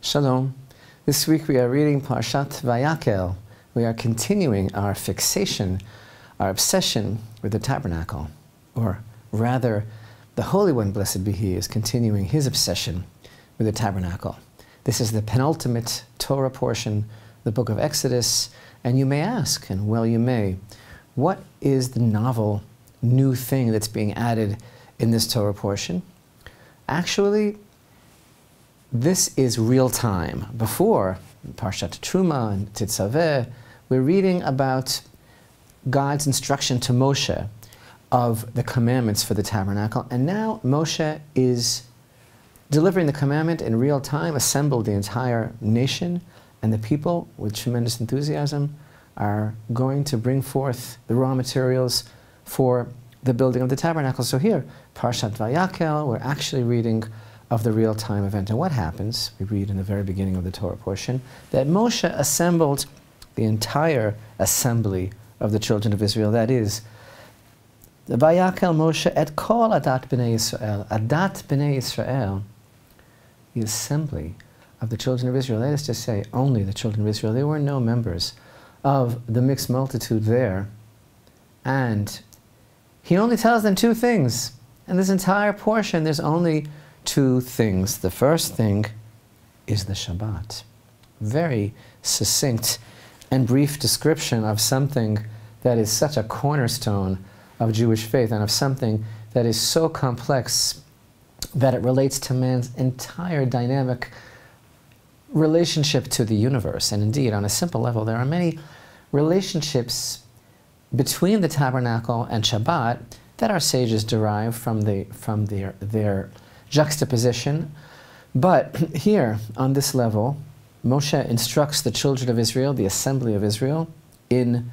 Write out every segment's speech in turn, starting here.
Shalom. This week we are reading Parashat Vayakhel. We are continuing our fixation, our obsession with the tabernacle. Or rather, the Holy One, blessed be He, is continuing his obsession with the tabernacle. This is the penultimate Torah portion, the book of Exodus, and you may ask, and well you may, what is the novel, new thing that's being added in this Torah portion? Actually, this is real time. Before, Parashat Truma and Tetzaveh, we're reading about God's instruction to Moshe of the commandments for the tabernacle, and now Moshe is delivering the commandment in real time, assembled the entire nation, and the people, with tremendous enthusiasm, are going to bring forth the raw materials for the building of the tabernacle. So here, Parashat Vayakhel, we're actually reading of the real-time event. And what happens? We read in the very beginning of the Torah portion that Moshe assembled the entire assembly of the children of Israel. That is, the Vayakhel Moshe et kol adat b'nei Yisrael. Adat b'nei Yisrael, the assembly of the children of Israel. That is to say, only the children of Israel. There were no members of the mixed multitude there. And he only tells them two things. In this entire portion, there's only two things. The first thing is the Shabbat. Very succinct and brief description of something that is such a cornerstone of Jewish faith and of something that is so complex that it relates to man's entire dynamic relationship to the universe. And indeed, on a simple level, there are many relationships between the tabernacle and Shabbat that our sages derive from their juxtaposition. But here, on this level, Moshe instructs the children of Israel, the assembly of Israel, in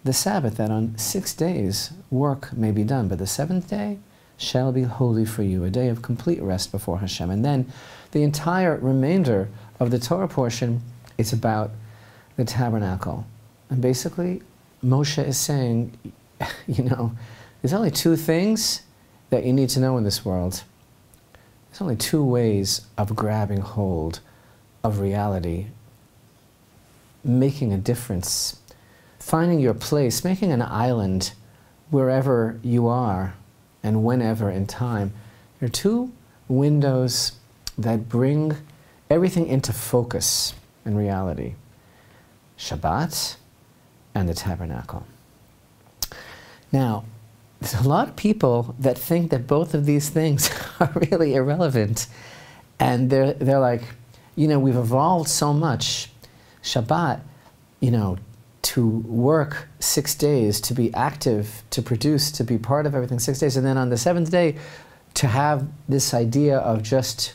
the Sabbath, that on 6 days work may be done, but the seventh day shall be holy for you, a day of complete rest before Hashem. And then the entire remainder of the Torah portion is about the tabernacle. And basically, Moshe is saying, you know, there's only two things that you need to know in this world. There's only two ways of grabbing hold of reality, making a difference, finding your place, making an island wherever you are and whenever in time. There are two windows that bring everything into focus in reality: Shabbat and the tabernacle. Now, there's a lot of people that think that both of these things are really irrelevant. And they're like, you know, we've evolved so much. Shabbat, you know, to work 6 days, to be active, to produce, to be part of everything 6 days. And then on the seventh day, to have this idea of just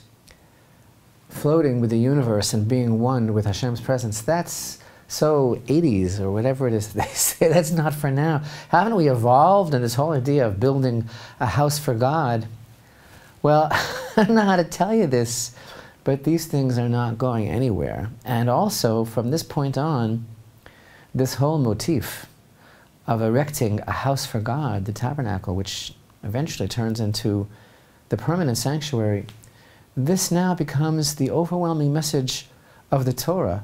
floating with the universe and being one with Hashem's presence. That's so 80s or whatever it is they say. That's not for now. Haven't we evolved in this whole idea of building a house for God? Well, I don't know how to tell you this, but these things are not going anywhere. And also, from this point on, this whole motif of erecting a house for God, the tabernacle, which eventually turns into the permanent sanctuary, this now becomes the overwhelming message of the Torah.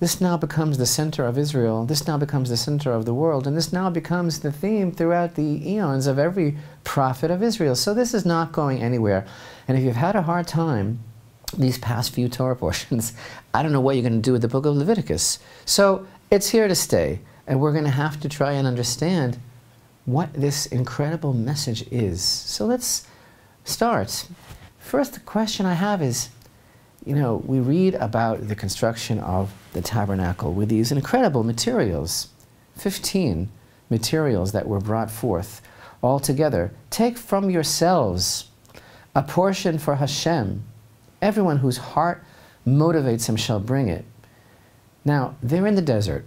This now becomes the center of Israel. This now becomes the center of the world. And this now becomes the theme throughout the eons of every prophet of Israel. So this is not going anywhere. And if you've had a hard time these past few Torah portions, I don't know what you're going to do with the book of Leviticus. So it's here to stay. And we're going to have to try and understand what this incredible message is. So let's start. First, the question I have is, you know, we read about the construction of the tabernacle with these incredible materials, 15 materials that were brought forth all together. Take from yourselves a portion for Hashem. Everyone whose heart motivates him shall bring it. Now, they're in the desert.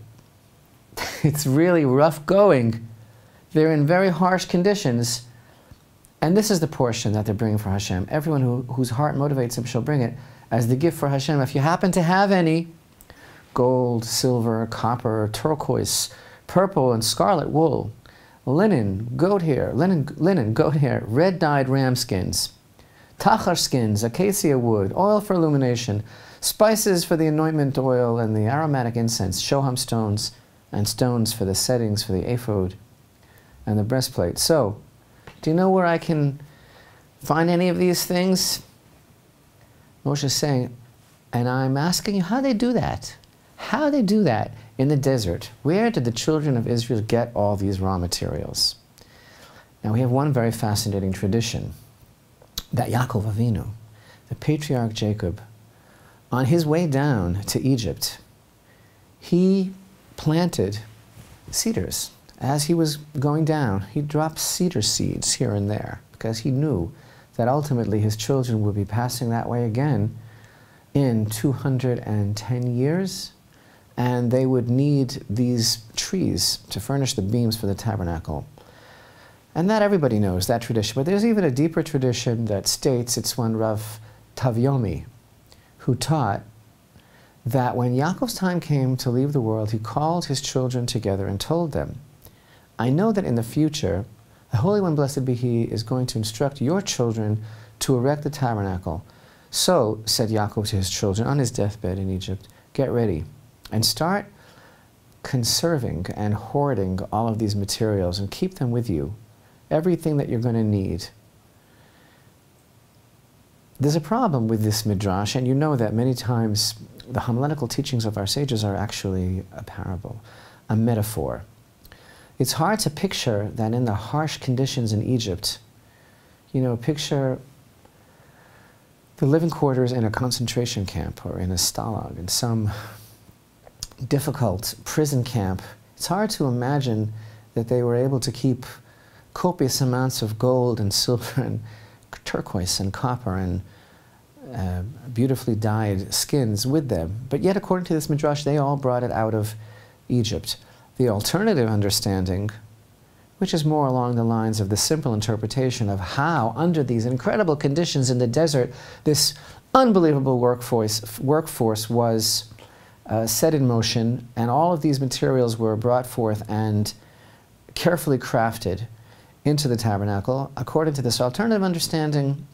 It's really rough going. They're in very harsh conditions. And this is the portion that they're bringing for Hashem. Everyone whose heart motivates him shall bring it as the gift for Hashem. If you happen to have any, gold, silver, copper, turquoise, purple and scarlet wool, linen, goat hair, red dyed ram skins, tachash skins, acacia wood, oil for illumination, spices for the anointment oil and the aromatic incense, shoham stones, and stones for the settings for the ephod and the breastplate. So, do you know where I can find any of these things? Moshe is saying, and I'm asking you, how they do that? How they do that in the desert? Where did the children of Israel get all these raw materials? Now we have one very fascinating tradition, that Yaakov Avinu, the patriarch Jacob, on his way down to Egypt, he planted cedars. As he was going down, he dropped cedar seeds here and there, because he knew that ultimately his children would be passing that way again in 210 years, and they would need these trees to furnish the beams for the tabernacle. And that everybody knows, that tradition. But there's even a deeper tradition that states, it's one Rav Tavyomi, who taught that when Yaakov's time came to leave the world, he called his children together and told them, I know that in the future, the Holy One, blessed be He, is going to instruct your children to erect the tabernacle. So, said Yaakov to his children on his deathbed in Egypt, get ready and start conserving and hoarding all of these materials and keep them with you, everything that you're going to need. There's a problem with this midrash, and you know that many times the homiletical teachings of our sages are actually a parable, a metaphor. It's hard to picture that in the harsh conditions in Egypt, you know, picture the living quarters in a concentration camp or in a stalag, in some difficult prison camp. It's hard to imagine that they were able to keep copious amounts of gold and silver and turquoise and copper and beautifully dyed skins with them. But yet, according to this midrash, they all brought it out of Egypt. The alternative understanding, which is more along the lines of the simple interpretation of how, under these incredible conditions in the desert, this unbelievable workforce was set in motion, and all of these materials were brought forth and carefully crafted into the tabernacle. According to this alternative understanding,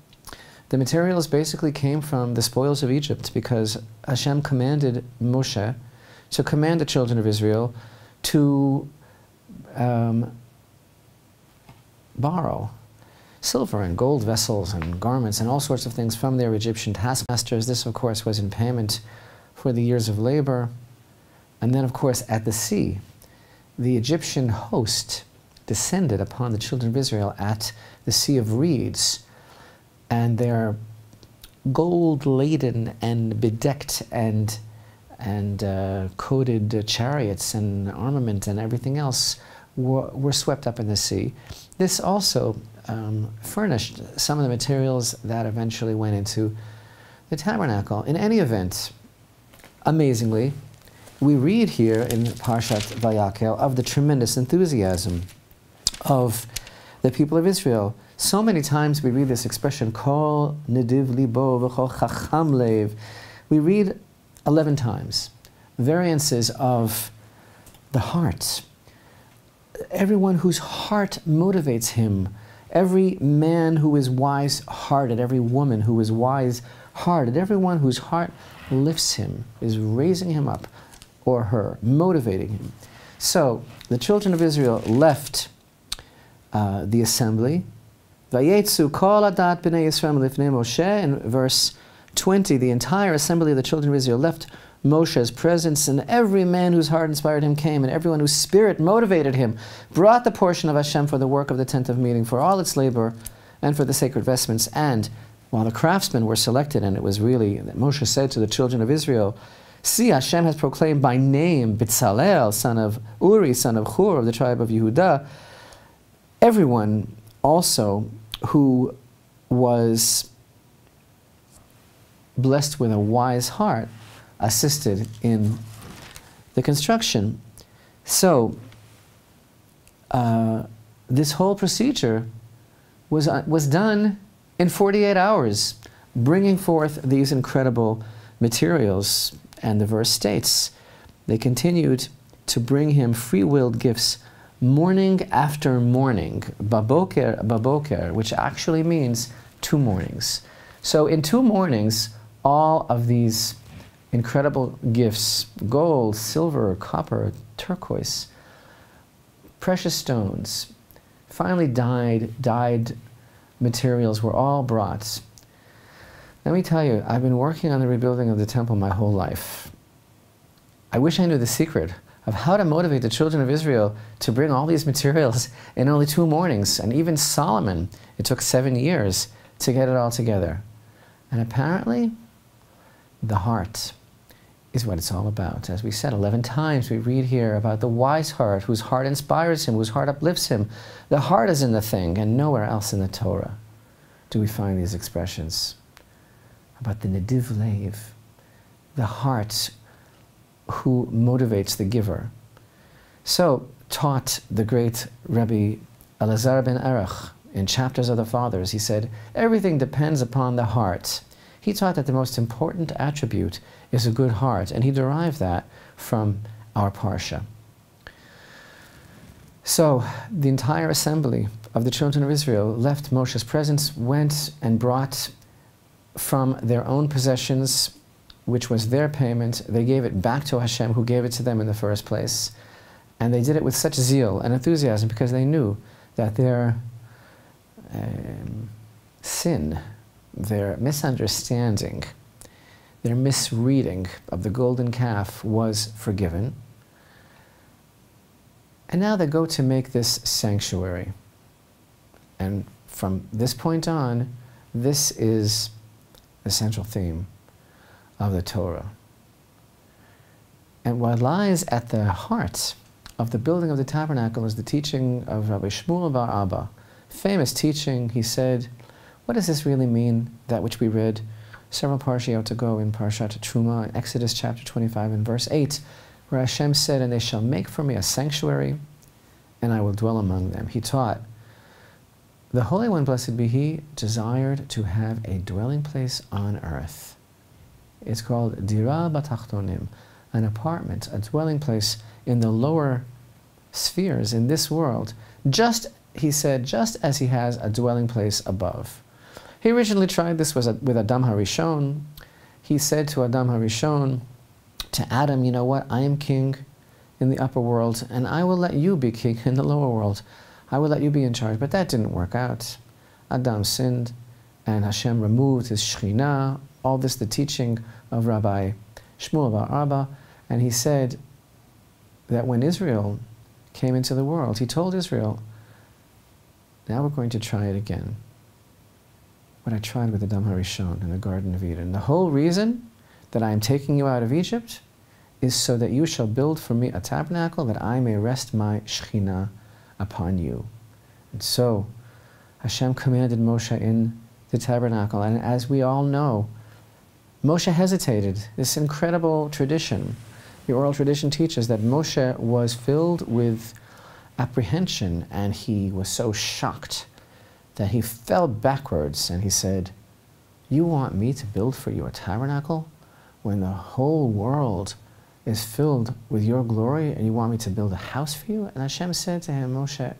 the materials basically came from the spoils of Egypt, because Hashem commanded Moshe to command the children of Israel to borrow silver and gold vessels and garments and all sorts of things from their Egyptian taskmasters. This, of course, was in payment for the years of labor. And then, of course, at the sea, the Egyptian host descended upon the children of Israel at the Sea of Reeds, and their gold-laden and bedecked and coated chariots and armament and everything else were swept up in the sea. This also furnished some of the materials that eventually went into the tabernacle. In any event, amazingly, we read here in Parashat Vayakhel of the tremendous enthusiasm of the people of Israel. So many times we read this expression, Kol nediv libo v'chol chacham lev. We read 11 times variances of the heart. Everyone whose heart motivates him, every man who is wise-hearted, every woman who is wise-hearted, everyone whose heart lifts him, is raising him up, or her, motivating him. So the children of Israel left the assembly. Vayetzu kol adat b'nei Yisrael lifnei Moshe. In verse 20, the entire assembly of the children of Israel left Moshe's presence, and every man whose heart inspired him came, and everyone whose spirit motivated him brought the portion of Hashem for the work of the tent of meeting, for all its labor, and for the sacred vestments. And while the craftsmen were selected, and it was really that Moshe said to the children of Israel, see, Hashem has proclaimed by name B'Tzalel, son of Uri, son of Hur, of the tribe of Yehudah. Everyone also who was blessed with a wise heart assisted in the construction. So this whole procedure was done in 48 hours, bringing forth these incredible materials. And the verse states, they continued to bring him free-willed gifts morning after morning, baboker, baboker, which actually means 2 mornings. So in 2 mornings, all of these incredible gifts, gold, silver, copper, turquoise, precious stones, finely dyed materials were all brought. Let me tell you, I've been working on the rebuilding of the temple my whole life. I wish I knew the secret of how to motivate the children of Israel to bring all these materials in only 2 mornings. And even Solomon, it took 7 years to get it all together. And apparently, the heart is what it's all about. As we said 11 times, we read here about the wise heart, whose heart inspires him, whose heart uplifts him. The heart is in the thing, and nowhere else in the Torah do we find these expressions about the nediv lev, the heart who motivates the giver. So taught the great Rabbi Elazar ben Erech in Chapters of the Fathers. He said, everything depends upon the heart. He taught that the most important attribute is a good heart, and he derived that from our Parsha. So the entire assembly of the children of Israel left Moshe's presence, went and brought from their own possessions, which was their payment. They gave it back to Hashem, who gave it to them in the first place. And they did it with such zeal and enthusiasm because they knew that their sin, their misunderstanding, their misreading of the golden calf was forgiven. And now they go to make this sanctuary. And from this point on, this is the central theme of the Torah. And what lies at the heart of the building of the tabernacle is the teaching of Rabbi Shmuel bar Abba. Famous teaching. He said, what does this really mean, that which we read several parshiot ago in Parashat Truma, Exodus chapter 25 and verse 8, where Hashem said, and they shall make for me a sanctuary, and I will dwell among them. He taught, the Holy One, blessed be He, desired to have a dwelling place on earth. It's called dira batachtonim, an apartment, a dwelling place in the lower spheres in this world. Just, he said, just as He has a dwelling place above. He originally tried this with Adam HaRishon. He said to Adam HaRishon, to Adam, you know what, I am king in the upper world, and I will let you be king in the lower world. I will let you be in charge. But that didn't work out. Adam sinned, and Hashem removed his shechina, all this the teaching of Rabbi Shmuel bar Abba, and he said that when Israel came into the world, he told Israel, now we're going to try it again. What I tried with Adam HaRishon in the Garden of Eden. The whole reason that I am taking you out of Egypt is so that you shall build for me a tabernacle, that I may rest my shechina upon you. And so Hashem commanded Moshe in the tabernacle, and as we all know, Moshe hesitated. This incredible tradition, the oral tradition teaches that Moshe was filled with apprehension, and he was so shocked that he fell backwards, and he said, you want me to build for you a tabernacle when the whole world is filled with your glory, and you want me to build a house for you? And Hashem said to him, Moshe,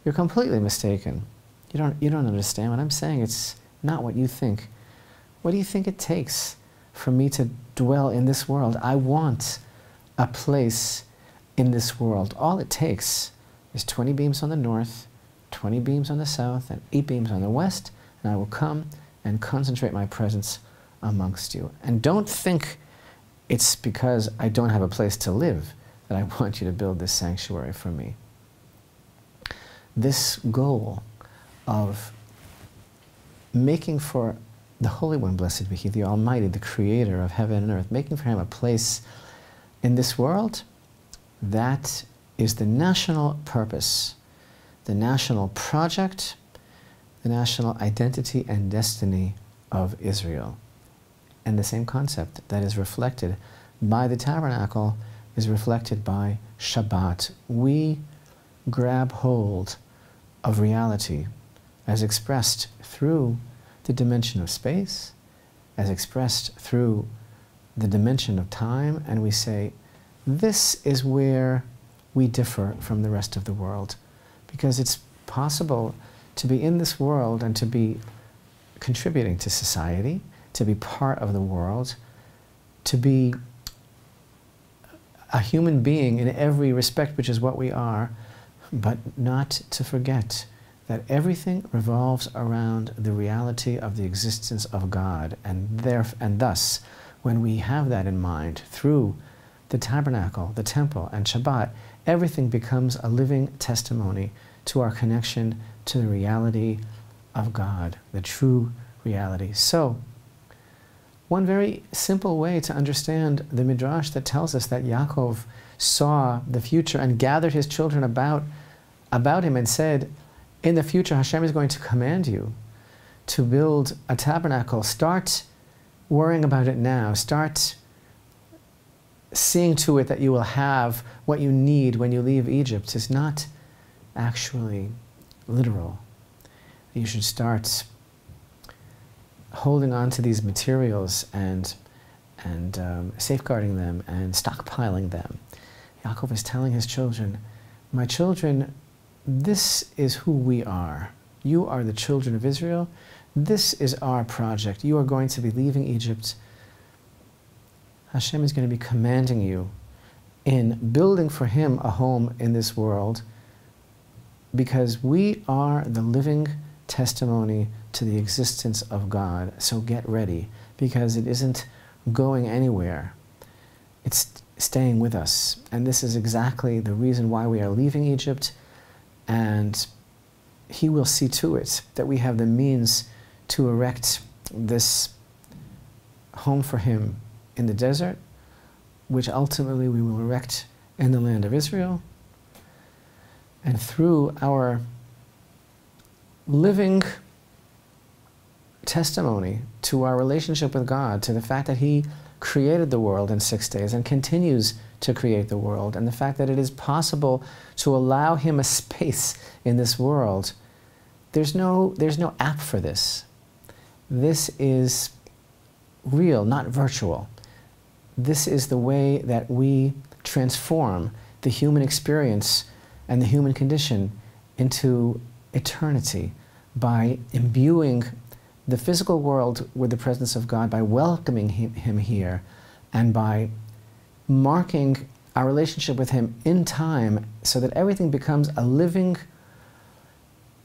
you're completely mistaken. You don't understand what I'm saying. It's not what you think. What do you think it takes for me to dwell in this world? I want a place in this world. All it takes is 20 beams on the north, 20 beams on the south, and 8 beams on the west, and I will come and concentrate my presence amongst you. And don't think it's because I don't have a place to live that I want you to build this sanctuary for me. This goal of making for the Holy One, blessed be He, the Almighty, the Creator of heaven and earth, making for Him a place in this world, that is the national purpose, the national project, the national identity and destiny of Israel. And the same concept that is reflected by the tabernacle is reflected by Shabbat. We grab hold of reality as expressed through the dimension of space, as expressed through the dimension of time, and we say, this is where we differ from the rest of the world. Because it's possible to be in this world and to be contributing to society, to be part of the world, to be a human being in every respect, which is what we are, but not to forget that everything revolves around the reality of the existence of God. And thus, when we have that in mind, through the tabernacle, the temple, and Shabbat, everything becomes a living testimony to our connection to the reality of God, the true reality. So, one very simple way to understand the Midrash that tells us that Yaakov saw the future and gathered his children about him and said, in the future Hashem is going to command you to build a tabernacle. Start worrying about it now. Start seeing to it that you will have what you need when you leave Egypt. Is not actually literal. You should start holding on to these materials and safeguarding them and stockpiling them. Yaakov is telling his children, my children, this is who we are. You are the children of Israel. This is our project. You are going to be leaving Egypt. Hashem is going to be commanding you in building for him a home in this world, because we are the living testimony to the existence of God. So get ready, because it isn't going anywhere. It's staying with us. And this is exactly the reason why we are leaving Egypt. And he will see to it that we have the means to erect this home for him in the desert, which ultimately we will erect in the land of Israel. And through our living testimony to our relationship with God, to the fact that he created the world in 6 days and continues to create the world, and the fact that it is possible to allow him a space in this world, there's no app for this. This is real, not virtual. This is the way that we transform the human experience and the human condition into eternity, by imbuing the physical world with the presence of God, by welcoming him here, and by marking our relationship with him in time, so that everything becomes a living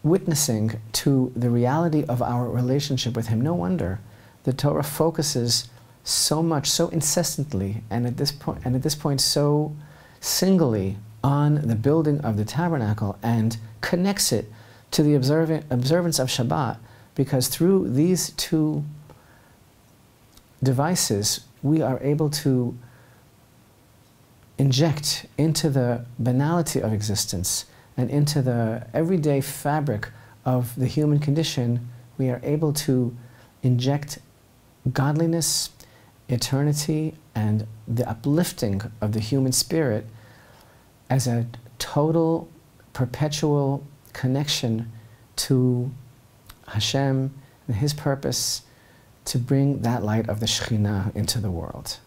witnessing to the reality of our relationship with him. No wonder the Torah focuses so much, so incessantly, and at this point so singly on the building of the tabernacle, and connects it to the observance of Shabbat, because through these two devices we are able to inject into the banality of existence and into the everyday fabric of the human condition. We are able to inject godliness, eternity, and the uplifting of the human spirit as a total, perpetual connection to Hashem and his purpose to bring that light of the Shekhinah into the world.